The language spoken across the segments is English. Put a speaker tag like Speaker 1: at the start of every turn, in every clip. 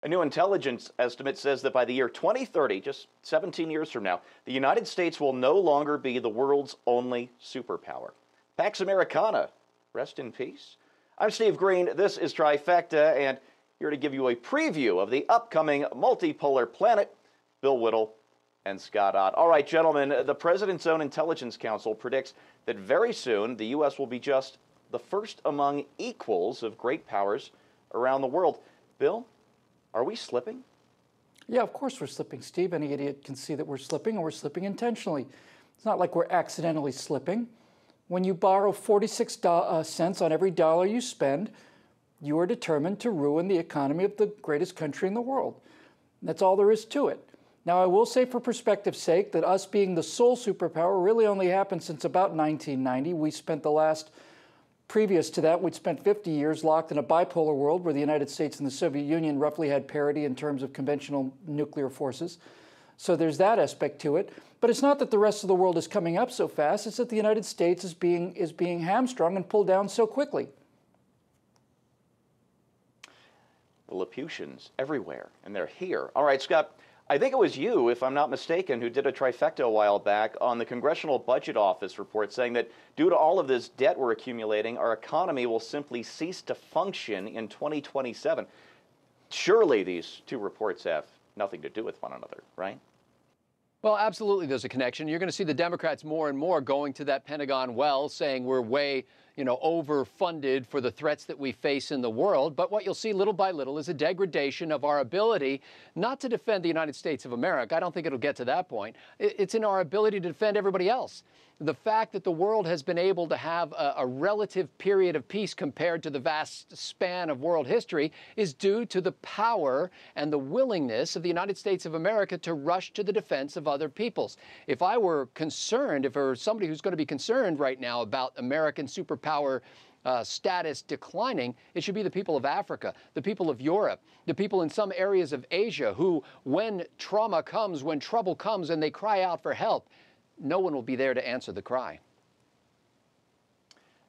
Speaker 1: A new intelligence estimate says that by the year 2030, just 17 years from now, the United States will no longer be the world's only superpower. Pax Americana, rest in peace. I'm Steve Green, this is Trifecta, and here to give you a preview of the upcoming multipolar planet, Bill Whittle and Scott Ott. All right, gentlemen, the President's own Intelligence Council predicts that very soon the U.S. will be just the first among equals of great powers around the world. Bill, are we slipping?
Speaker 2: Yeah, of course we're slipping, Steve. Any idiot can see that we're slipping, and we're slipping intentionally. It's not like we're accidentally slipping. When you borrow 46 cents on every dollar you spend, you are determined to ruin the economy of the greatest country in the world. That's all there is to it. Now, I will say for perspective's sake that us being the sole superpower really only happened since about 1990. We spent the last Previous to that, we'd spent 50 years locked in a bipolar world where the United States and the Soviet Union roughly had parity in terms of conventional nuclear forces. So there's that aspect to it. But it's not that the rest of the world is coming up so fast, it's that the United States is being hamstrung and pulled down so quickly.
Speaker 1: Lilliputians everywhere, and they're here. All right, Scott, I think it was you, if I'm not mistaken, who did a trifecta a while back on the Congressional Budget Office report saying that due to all of this debt we're accumulating, our economy will simply cease to function in 2027. Surely these two reports have nothing to do with one another, right?
Speaker 3: Well, absolutely there's a connection. You're going to see the Democrats more and more going to that Pentagon well, saying we're way, overfunded for the threats that we face in the world. But what you'll see little by little is a degradation of our ability not to defend the United States of America. I don't think it'll get to that point. It's in our ability to defend everybody else. The fact that the world has been able to have a relative period of peace compared to the vast span of world history is due to the power and the willingness of the United States of America to rush to the defense of other peoples. If I were concerned, if there were somebody who's going to be concerned right now about American superpower status declining, it should be the people of Africa, the people of Europe, the people in some areas of Asia who, when trauma comes, when trouble comes and they cry out for help, no one will be there to answer the cry.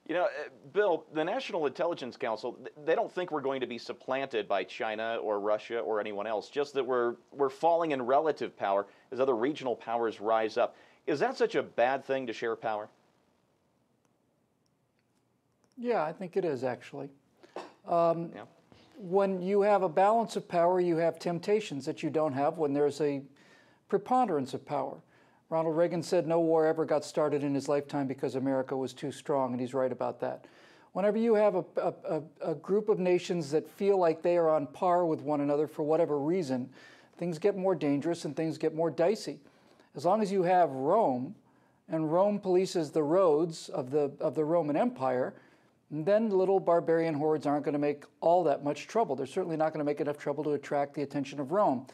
Speaker 1: You know, Bill, the National Intelligence Council, they don't think we're going to be supplanted by China or Russia or anyone else, just that we're falling in relative power as other regional powers rise up. Is that such a bad thing to share power?
Speaker 2: Yeah, I think it is, actually. When you have a balance of power, you have temptations that you don't have when there's a preponderance of power. Ronald Reagan said no war ever got started in his lifetime because America was too strong, and he's right about that. Whenever you have a group of nations that feel like they are on par with one another for whatever reason, things get more dangerous and things get more dicey. As long as you have Rome, and Rome polices the roads of the Roman Empire, then little barbarian hordes aren't going to make all that much trouble. They're certainly not going to make enough trouble to attract the attention of Rome.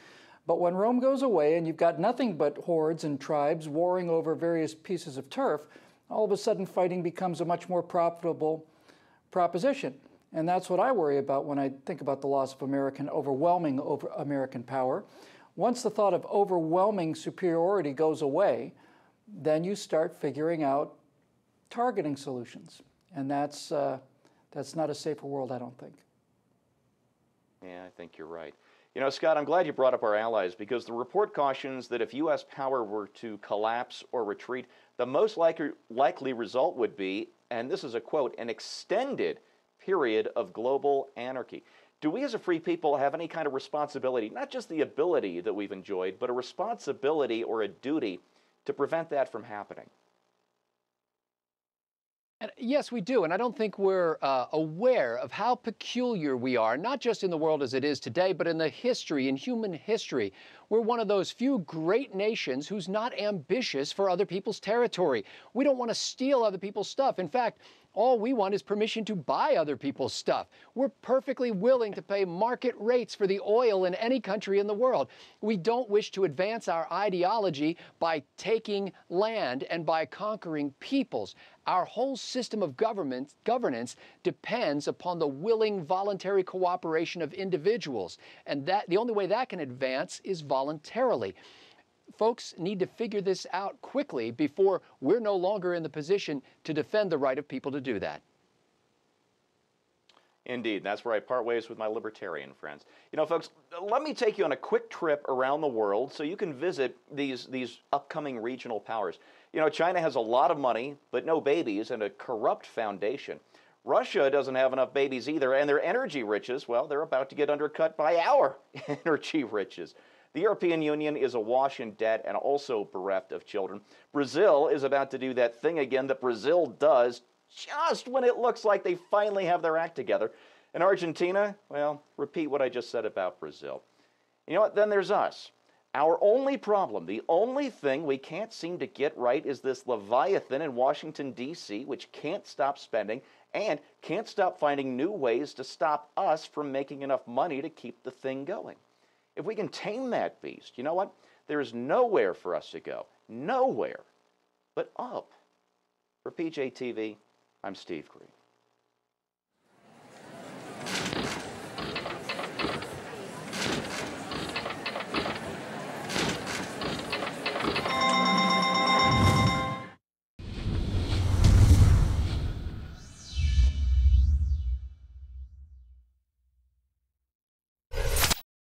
Speaker 2: But when Rome goes away and you've got nothing but hordes and tribes warring over various pieces of turf, all of a sudden fighting becomes a much more profitable proposition. And that's what I worry about when I think about the loss of overwhelming American power. Once the thought of overwhelming superiority goes away, then you start figuring out targeting solutions. And that's not a safer world, I don't think.
Speaker 1: Yeah, I think you're right. You know, Scott, I'm glad you brought up our allies, because the report cautions that if U.S. power were to collapse or retreat, the most likely result would be, and this is a quote, an extended period of global anarchy. Do we as a free people have any kind of responsibility, not just the ability that we've enjoyed, but a responsibility or a duty to prevent that from happening?
Speaker 3: And yes, we do. And I don't think we're aware of how peculiar we are, not just in the world as it is today, but in the history, in human history. We're one of those few great nations who's not ambitious for other people's territory. We don't want to steal other people's stuff. In fact, all we want is permission to buy other people's stuff. We're perfectly willing to pay market rates for the oil in any country in the world. We don't wish to advance our ideology by taking land and by conquering peoples. Our whole system of governance depends upon the willing, voluntary cooperation of individuals. And the only way that can advance is voluntarily. Folks need to figure this out quickly before we're no longer in the position to defend the right of people to do that.
Speaker 1: Indeed, that's where I part ways with my libertarian friends. You know, folks, let me take you on a quick trip around the world so you can visit these upcoming regional powers. You know, China has a lot of money, but no babies, and a corrupt foundation. Russia doesn't have enough babies either, and their energy riches, well, they're about to get undercut by our energy riches. The European Union is awash in debt and also bereft of children. Brazil is about to do that thing again that Brazil does just when it looks like they finally have their act together. And Argentina, well, repeat what I just said about Brazil. You know what? Then there's us. Our only problem, the only thing we can't seem to get right is this Leviathan in Washington, D.C., which can't stop spending and can't stop finding new ways to stop us from making enough money to keep the thing going. If we can tame that beast, you know what? There is nowhere for us to go. Nowhere but up. For PJTV, I'm Steve Green.